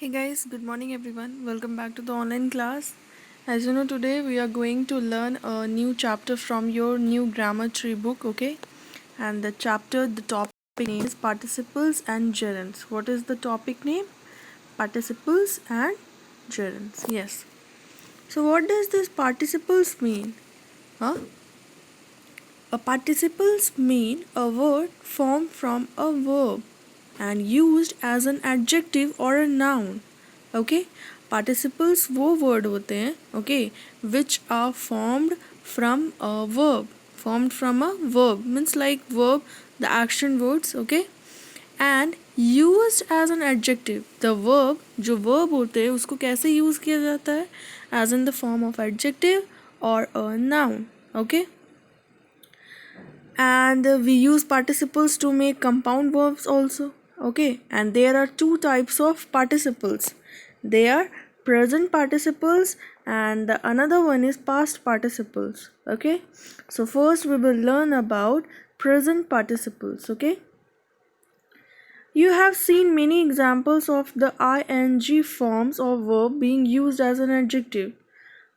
Hey guys, good morning everyone. Welcome back to the online class. As you know, today we are going to learn a new chapter from your new grammar tree book, okay? And the topic name is participles and gerunds. What is the topic name? Participles and gerunds. Yes. So, what does this participles mean? Huh? A participles mean a word formed from a verb and used as an adjective or a noun. Okay, participles वो word होते हैं, okay, which are formed from a verb means like verb, the action words, okay, and used as an adjective. The verb, जो verb होते हैं उसको कैसे use किया जाता है, as in the form of adjective or a noun, okay. And we use participles to make compound verbs also, okay. And there are two types of participles. They are present participles and the another one is past participles, okay. So first we will learn about present participles, okay. You have seen many examples of the ing forms of verb being used as an adjective.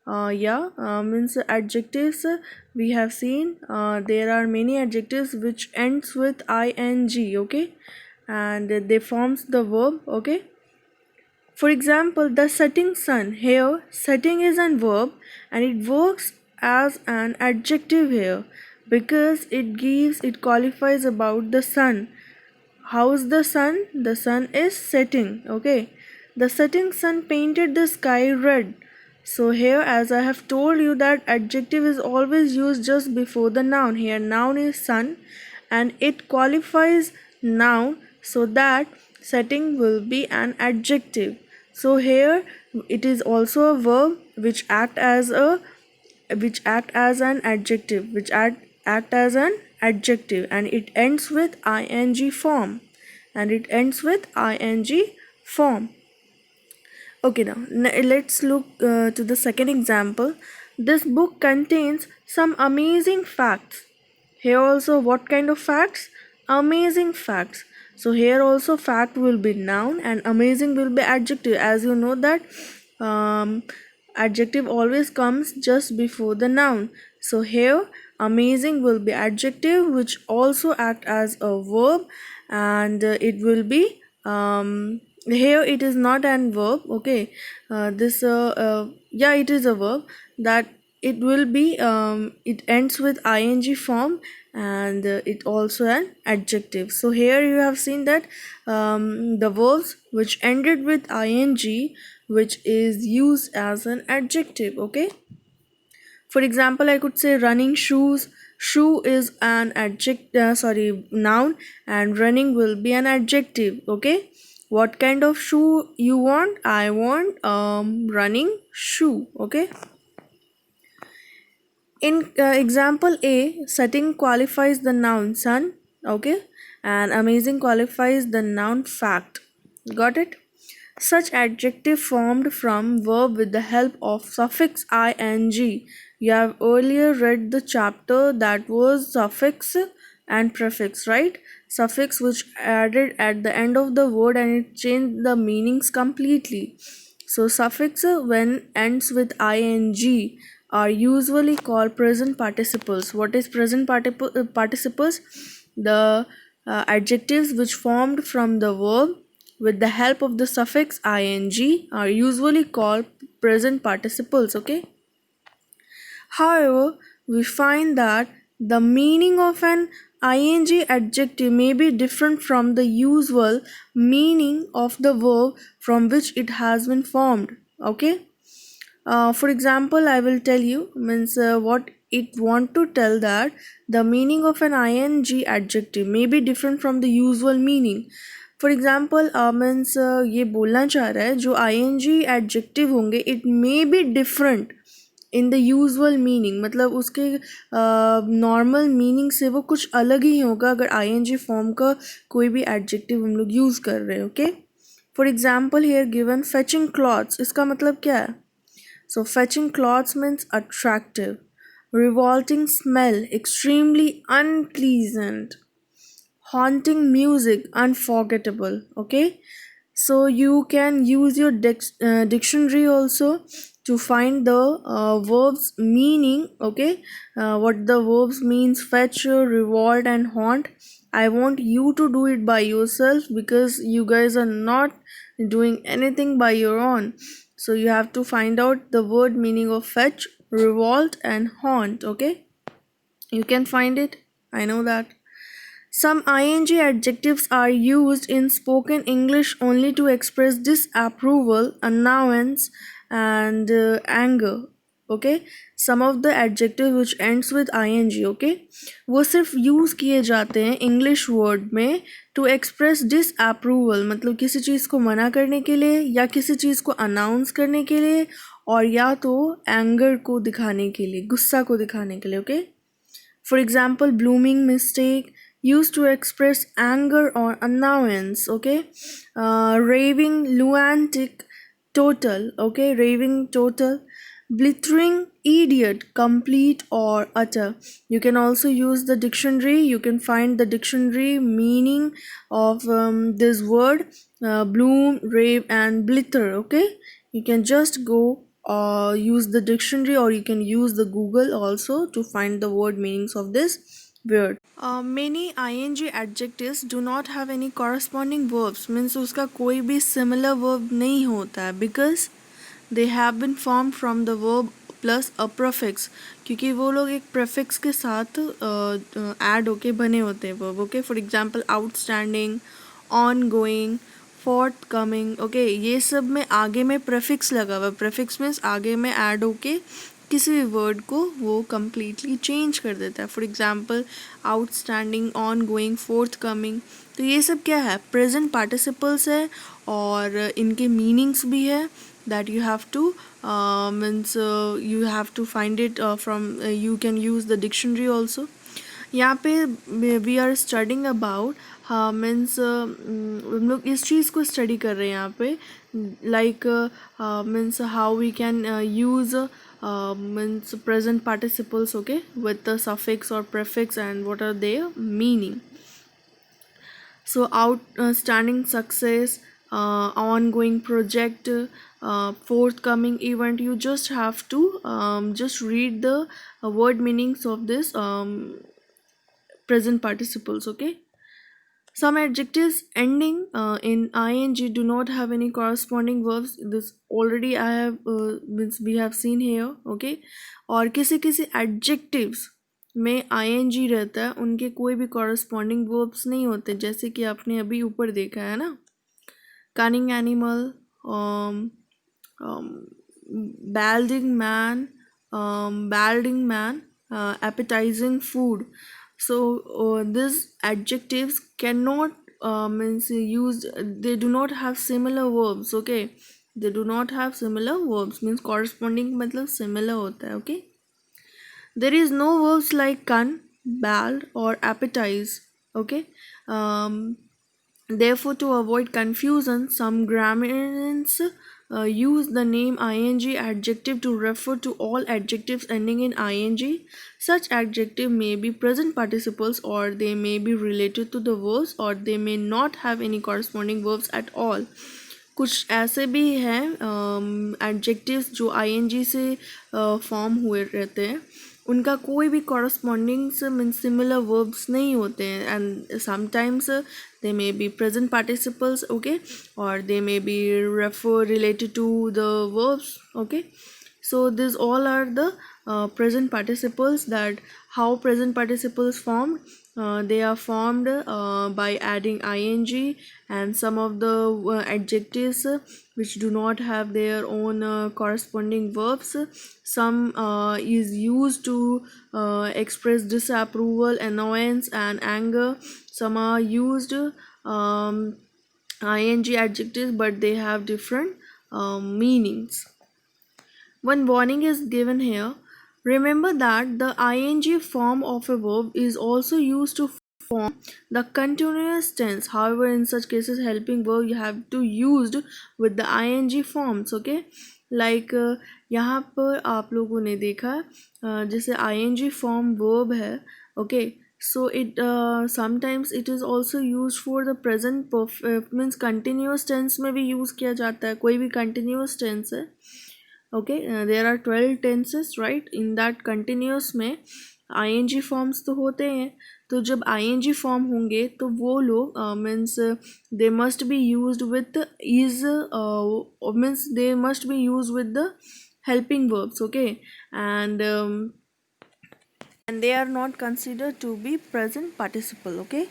Means adjectives, we have seen there are many adjectives which ends with ing, okay, and they forms the verb, okay. For example, the setting sun. Here setting is an verb and it works as an adjective here because it qualifies about the sun. How's the sun? The sun is setting, okay. The setting sun painted the sky red. So here, as I have told you, that adjective is always used just before the noun. Here noun is sun and it qualifies noun, so that setting will be an adjective. So here it is also a verb which act as an adjective, act as an adjective, and it ends with ing form, Okay, now let's look to the second example. This book contains some amazing facts. Here also, what kind of facts? Amazing facts. So here also fact will be noun and amazing will be adjective. As you know that adjective always comes just before the noun. So here amazing will be adjective which also act as a verb, and it will be here it is not an verb, okay. This Yeah, it is a verb that it will be it ends with ing form, and it also an adjective. So here you have seen that the verbs which ended with ing, which is used as an adjective, okay. For example, I could say running shoes. Shoe is an noun, and running will be an adjective, okay. What kind of shoe you want? I want running shoe, okay. In example A, setting qualifies the noun sun, okay, and amazing qualifies the noun fact. Got it? Such adjective formed from verb with the help of suffix ing. You have earlier read the chapter that was suffix and prefix, right? Suffix which added at the end of the word and it changed the meanings completely. So suffix when ends with ing are usually called present participles. What is participles? The adjectives which formed from the verb with the help of the suffix ing are usually called present participles, okay. However, we find that the meaning of an ing adjective may be different from the usual meaning of the verb from which it has been formed, okay. For example, I will tell you means what it want to tell that the meaning of an ing adjective may be different from the usual meaning. For example, means ये बोलना चाह रहा है जो ing adjective होंगे it may be different in the usual meaning, मतलब उसके normal meaning से वो कुछ अलग ही होगा अगर आईएनजी फॉर्म का कोई भी एडजेक्टिव हम लोग यूज़ कर रहे हैं, okay. For example here given fetching clothes, इसका मतलब क्या है? So fetching clothes means attractive, revolting smell, extremely unpleasant, haunting music, unforgettable, okay. So you can use your dictionary also to find the verbs meaning. Okay, what the verbs means: fetch, revolt and haunt. I want you to do it by yourself because you guys are not doing anything by your own. So you have to find out the word meaning of fetch, revolt and haunt. Okay, you can find it, I know that. Some ing adjectives are used in spoken English only to express disapproval, annoyance, and anger. Okay, some of the adjectives which ends with ing, okay, वो सिर्फ use किए जाते हैं English word में to express disapproval, मतलब किसी चीज़ को मना करने के लिए या किसी चीज़ को अनाउंस करने के लिए, और या तो एंगर को दिखाने के लिए, गुस्सा को दिखाने के लिए. Okay, for example, blooming mistake used to express anger or annoyance. Okay, raving lunatic total. Okay, raving total. Blithering idiot, complete or utter. You can also use the dictionary. You can find the dictionary meaning of this word, bloom, rave and blither. Okay, you can just go use the dictionary, or you can use the Google also to find the word meanings of this word. Many ing adjectives do not have any corresponding verbs, means उसका कोई भी similar verb नहीं होता है, because they have been formed from the verb plus a prefix, क्योंकि वो लोग एक prefix के साथ add होके बने होते हैं verb. Okay, for example, outstanding, ongoing, forthcoming. Okay, ये सब में आगे में prefix लगा हुआ है. prefix means आगे में add होके किसी भी वर्ड को वो completely change कर देता है. For example, outstanding, on going, fourth coming. तो ये सब क्या है? प्रेजेंट पार्टिसिपल्स है और इनके मीनिंग्स भी है. that you have to means you have to find it from you can use the dictionary also. यहाँ पे we are studying about means हम लोग इस चीज़ को स्टडी कर रहे हैं यहाँ पे, like means how we can use means present participles, okay, with the suffix or prefix and what are their meaning. So outstanding success, ongoing project, forthcoming event. You just have to just read the word meanings of this present participles. Okay, some adjectives ending in ing do not have any corresponding verbs. This already I have means we have seen here. Okay, और किसी किसी adjectives में ing रहता है, उनके कोई भी corresponding verbs नहीं होते, जैसे कि आपने अभी ऊपर देखा है ना. cunning animal, balding man, appetizing food. So these adjectives cannot means used, they do not have similar verbs. Okay, they do not have similar verbs, means corresponding मतलब similar होता है. Okay, there is no verbs like cun, bald or appetize. Okay, therefore to avoid confusion, some grammarians use the name ing adjective to refer to all adjectives ending in ing. Such adjective may be present participles, or they may be related to the verbs, or they may not have any corresponding verbs at all. कुछ ऐसे भी हैं adjectives जो ing से form हुए रहते हैं, उनका कोई भी कॉरस्पॉन्डिंग्स मीन सिमिलर वर्ब्स नहीं होते हैं, and sometimes they may be present participles. Okay, or they may be related to the verbs. Okay, so these all are the present participles. That how present participles formed, they are formed by adding ing, and some of the adjectives which do not have their own corresponding verbs. Some is used to express disapproval, annoyance and anger. Some are used ing adjectives, but they have different meanings. One warning is given here. Remember that the ing form of a verb is also used to form the continuous tense. However, in such cases, helping verb you have to used with the ing forms. Okay, like यहाँ पर आप लोगों ने देखा जैसे ing form verb है. Okay, So it sometimes it is also used for the present means continuous tense में भी use किया जाता है. कोई भी continuous tense है, okay, there are 12 tenses, right? in that continuous में ing forms तो होते हैं. तो जब ing form होंगे तो वो लोग means they must be used with is means they must be used with the helping verbs, okay, and they are not considered to be present participle, okay.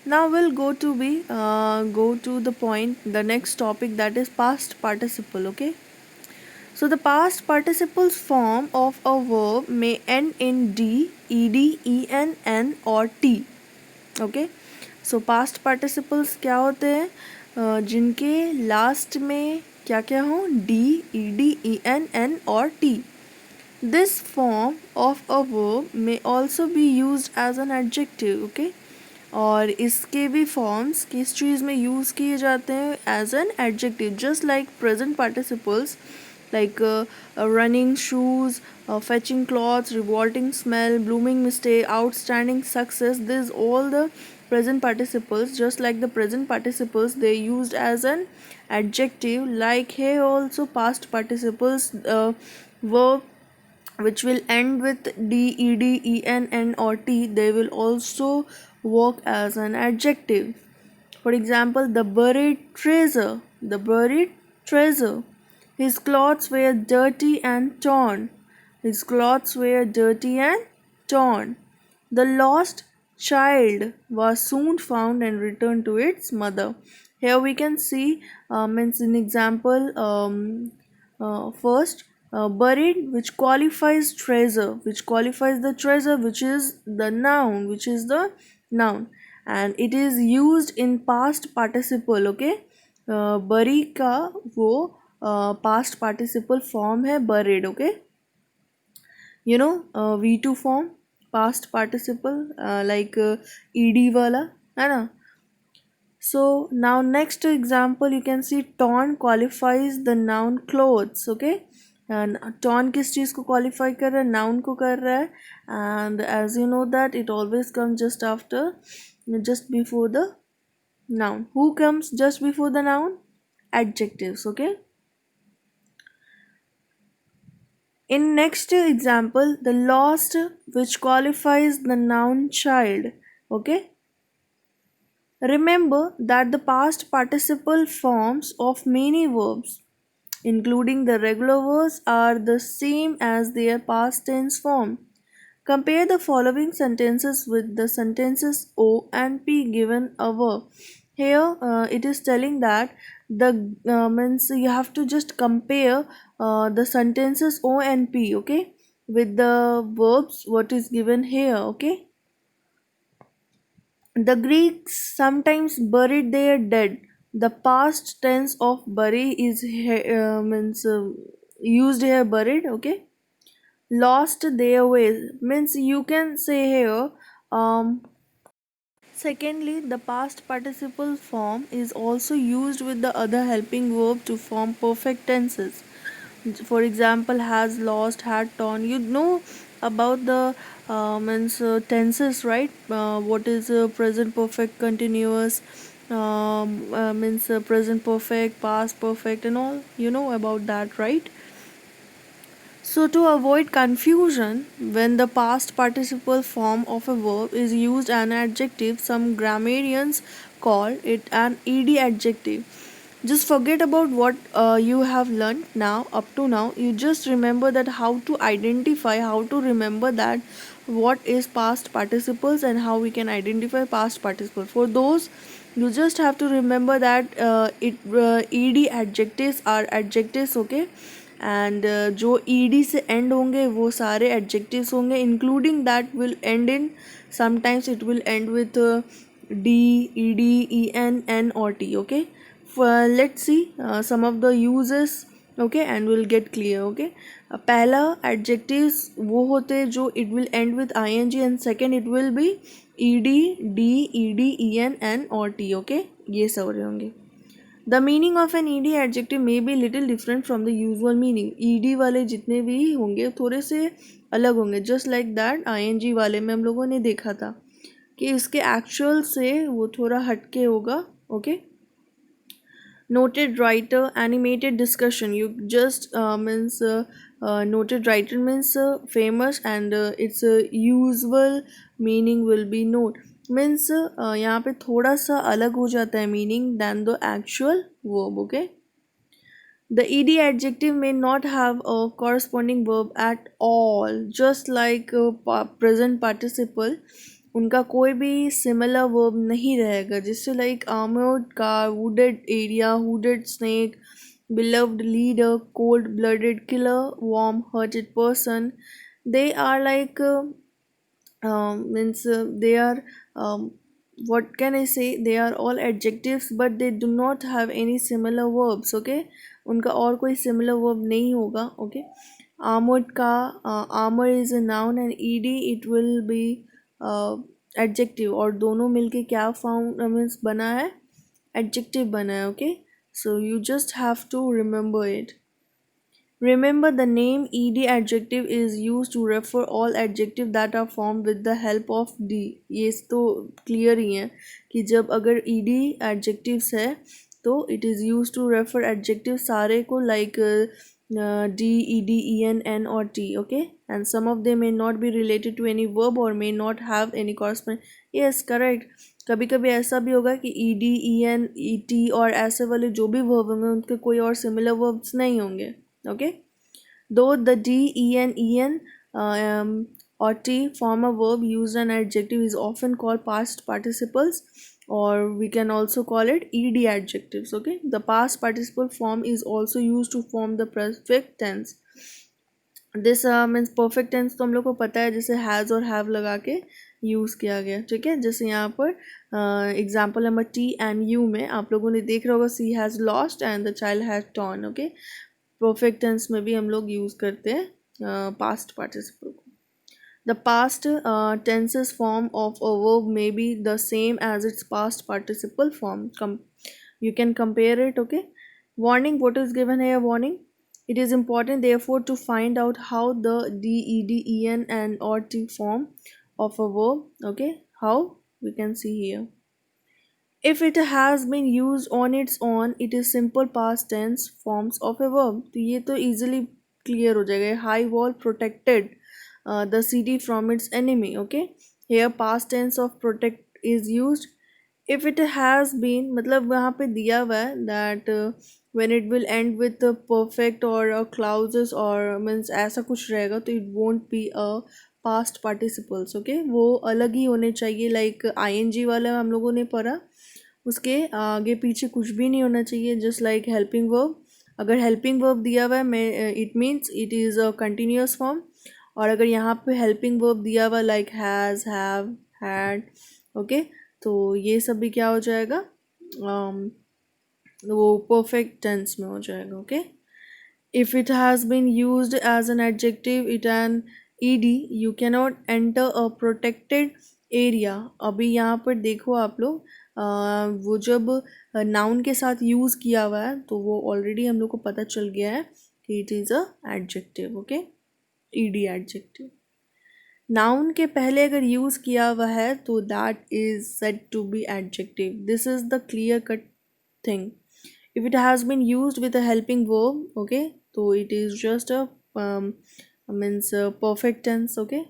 Now we'll go to the point, the next topic, that is past participle, okay. So the past participles form of a verb may end in d, ed, en, or t. Okay. So past participles क्या होते हैं? जिनके last में क्या क्या हो? d, ed, en, और t. This form of a verb may also be used as an adjective. Okay. और इसके भी फॉर्म्स किस चीज़ में यूज़ किए जाते हैं? As an adjective, just like present participles like running shoes, fetching clothes, revolting smell, blooming mistake, outstanding success. These all the present participles, just like the present participles, they used as an adjective. Like here also past participles verb which will end with d, ed, en, or t, they will also work as an adjective. For example, the buried treasure, the buried treasure. His clothes were dirty and torn. His clothes were dirty and torn. The lost child was soon found and returned to its mother. Here we can see means an example. First, buried, which qualifies treasure, which qualifies the treasure, which is the noun, and it is used in past participle. Okay, bury का वो past participle form है buried. Okay, you know V2 form past participle like ed वाला है ना. So now next example you can see torn qualifies the noun clothes. Okay, and torn किस चीज़ को qualify कर रहा है? noun को कर रहा है. And as you know that it always comes just before the noun. Who comes just before the noun? Adjectives. Okay. In next example, the lost, which qualifies the noun child. Okay. Remember that the past participle forms of many verbs, including the regular verbs, are the same as their past tense form. Compare the following sentences with the sentences O and P given above. Here it is telling that the means you have to just compare the sentences O and P, okay, with the verbs what is given here. Okay. The Greeks sometimes buried their dead. The past tense of bury is means used here, buried. Okay. Lost their ways means you can say here secondly, the past participle form is also used with the other helping verb to form perfect tenses. For example, has, lost, had, torn. You know about the tenses, right? What is present perfect continuous, means present perfect, past perfect, and all. You know about that, right? So, to avoid confusion, when the past participle form of a verb is used as an adjective, some grammarians call it an ed adjective. Just forget about what you have learned now up to now. You just remember that how to identify, how to remember that what is past participles and how we can identify past participles. For those, you just have to remember that ed adjectives are adjectives. Okay, and जो ed से and होंगे वो सारे adjectives होंगे, including that will and in sometimes it will and with D, ed, en or t. Okay, let's see some of the uses. Okay, and we'll get clear. Okay, पहला adjectives वो होते हैं जो it will and with ing, and second it will be ed, d, ed, en or t. Okay, ये सब होंगे. The meaning of an ed adjective may be little different from the usual meaning. ed वाले जितने भी होंगे थोड़े से अलग होंगे, just like that ing वाले में हम लोगों ने देखा था. कि इसके एक्चुअल से वो थोड़ा हटके होगा. Okay. Noted writer, animated discussion. You just means noted writer means famous, and its usual meaning will be note. Means यहाँ पे थोड़ा सा अलग हो जाता है meaning than the actual verb. Okay. The ed adjective may not have a corresponding verb at all, just like present participle. उनका कोई भी सिमिलर वर्ब नहीं रहेगा, जिससे like armoured car, wooded area, hooded snake, beloved leader, cold blooded killer, warm hearted person. They are like means they are what can I say, they are all adjectives but they do not have any similar verbs. Okay. उनका और कोई similar verb नहीं होगा. Okay. Armored का armor is a noun and ed it will be adjective, और दोनों मिलके क्या फाउंड मीन्स बना है, adjective बना है. Okay. So you just have to remember it. Remember, the name ed adjective is used to refer all adjectives that are formed with the help of d. ये तो clear ही है कि जब अगर ed adjectives है तो it is used to refer adjectives सारे को like d, ed, en, n or t. Okay. And some of them may not be related to any verb or may not have any corresponding. Yes, correct. कभी कभी ऐसा भी होगा कि ed, en, et और ऐसे वाले जो भी verb होंगे उनके कोई और similar verbs नहीं होंगे. Okay. Though the d, en or t form a verb used an adjective is often called past participles, or we can also call it ed adjectives. Okay. The past participle form is also used to form the perfect tense. This means perfect tense तो हम लोग को पता है, जैसे has और have लगा के यूज़ किया गया. ठीक है. जैसे यहाँ पर example number T and U में आप लोगों ने देख रहा होगा she has lost and the child has torn. Okay. Perfect tense में भी हम लोग यूज़ करते हैं पास्ट पार्टिसिपल को. The past tenses form of a verb may be the same as its past participle form. You can compare it. Okay. Warning. What is given here? Warning. It is important therefore to find out how the d, ed, en and or t form of a verb. Okay. How? We can see here. If it has been used on its own, it is simple past tense forms of a verb. तो ये तो easily clear हो जाएगा. High wall protected the city from its enemy. Okay. Here past tense of protect is used. If it has been, मतलब वहाँ पे दिया हुआ है that when it will end with a perfect or a clauses or means ऐसा कुछ रहेगा तो it won't be a past participles. Okay. वो अलग ही होने चाहिए. like ing वाला हम लोगों ने पढ़ा, उसके आगे पीछे कुछ भी नहीं होना चाहिए. Just like helping verb. अगर हेल्पिंग वर्ब दिया हुआ है मैं it means it is a continuous form. और अगर यहाँ पे हेल्पिंग वर्ब दिया हुआ like has, have, had. Okay. तो ये सब भी क्या हो जाएगा, वो परफेक्ट टेंस में हो जाएगा. Okay. If it has been used as an adjective, it an ed, you cannot enter a protected area. अभी यहाँ पर देखो आप लोग वो जब नाउन के साथ यूज़ किया हुआ है तो वो ऑलरेडी हम लोग को पता चल गया है कि it is a adjective. Okay. ed adjective. Noun के पहले अगर यूज़ किया हुआ है तो that is said to be adjective. This is the clear cut thing. If it has been used with a helping verb, okay, so it is just a means perfect tense. Okay.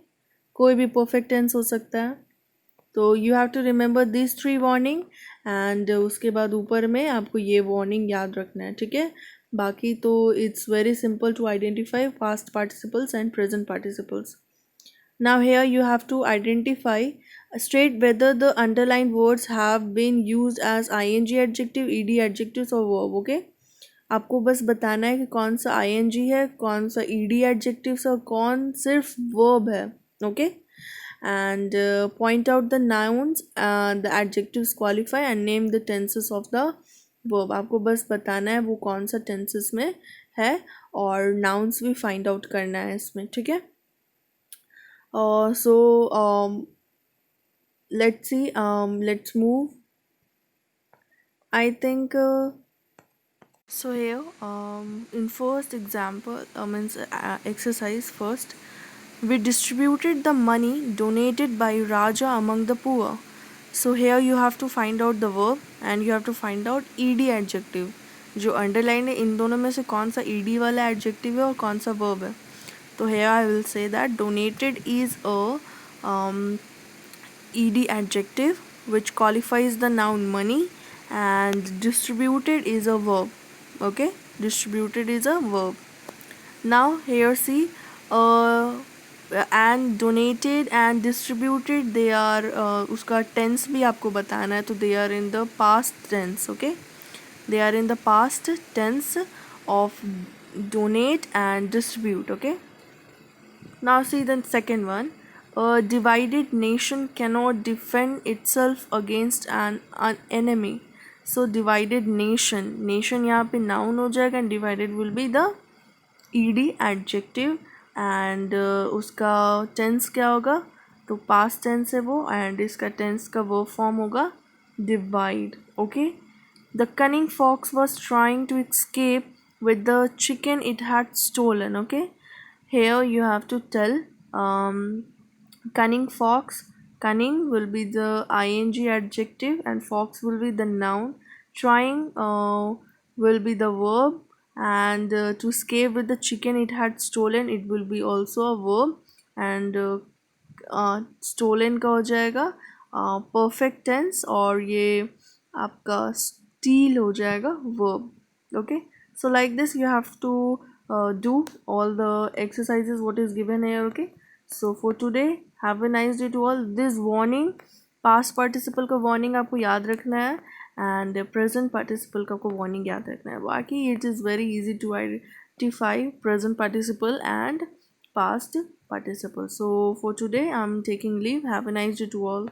कोई भी perfect tense हो सकता है. तो you have to remember these three warning and उसके बाद ऊपर में आपको ये warning याद रखना है. ठीक है. बाकी तो it's very simple to identify past participles and present participles. Now here you have to identify state whether the underlined words have been used as ing adjective, ed adjectives or verb. Okay. आपको बस बताना है कि कौन सा ing है, कौन सा ed adjectives और कौन सिर्फ verb है. Okay. And point out the nouns, the adjectives qualify and name the tenses of the verb. आपको बस बताना है वो कौन सा tenses में है और nouns भी find out करना है इसमें. ठीक है. So let's see, let's move. I think so here in first example means exercise first, we distributed the money donated by Raja among the poor. So here you have to find out the verb and you have to find out ed adjective. जो underline है इन दोनों में से कौन सा ed वाला adjective है और कौन सा verb है. तो here I will say that donated is a ed adjective which qualifies the noun money, and distributed is a verb. Okay, distributed is a verb. Now here see, and donated and distributed they are उसका tense भी आपको बताना है, तो they are in the past tense. Okay, they are in the past tense of donate and distribute. Okay, now see the second one. A divided nation cannot defend itself against an enemy. So divided nation, nation यहाँ पे noun हो जाएगा and divided will be the ed adjective, and उसका tense क्या होगा, तो past tense है वो, and इसका tense का verb form होगा divide. Okay, the cunning fox was trying to escape with the chicken it had stolen. Okay, here you have to tell cunning fox. Cunning will be the ing adjective and fox will be the noun. Trying will be the verb, and to escape with the chicken it had stolen, it will be also a verb, and stolen का हो जाएगा perfect tense, और ये आपका steal हो जाएगा verb. Okay, so like this you have to do all the exercises what is given here. Okay, so for today have a nice day to all. This warning, past participle का warning आपको याद रखना है, and present participle का आपको warning याद रखना है. बाकी it is very easy to identify present participle and past participle. So for today I'm taking leave. Have a nice day to all.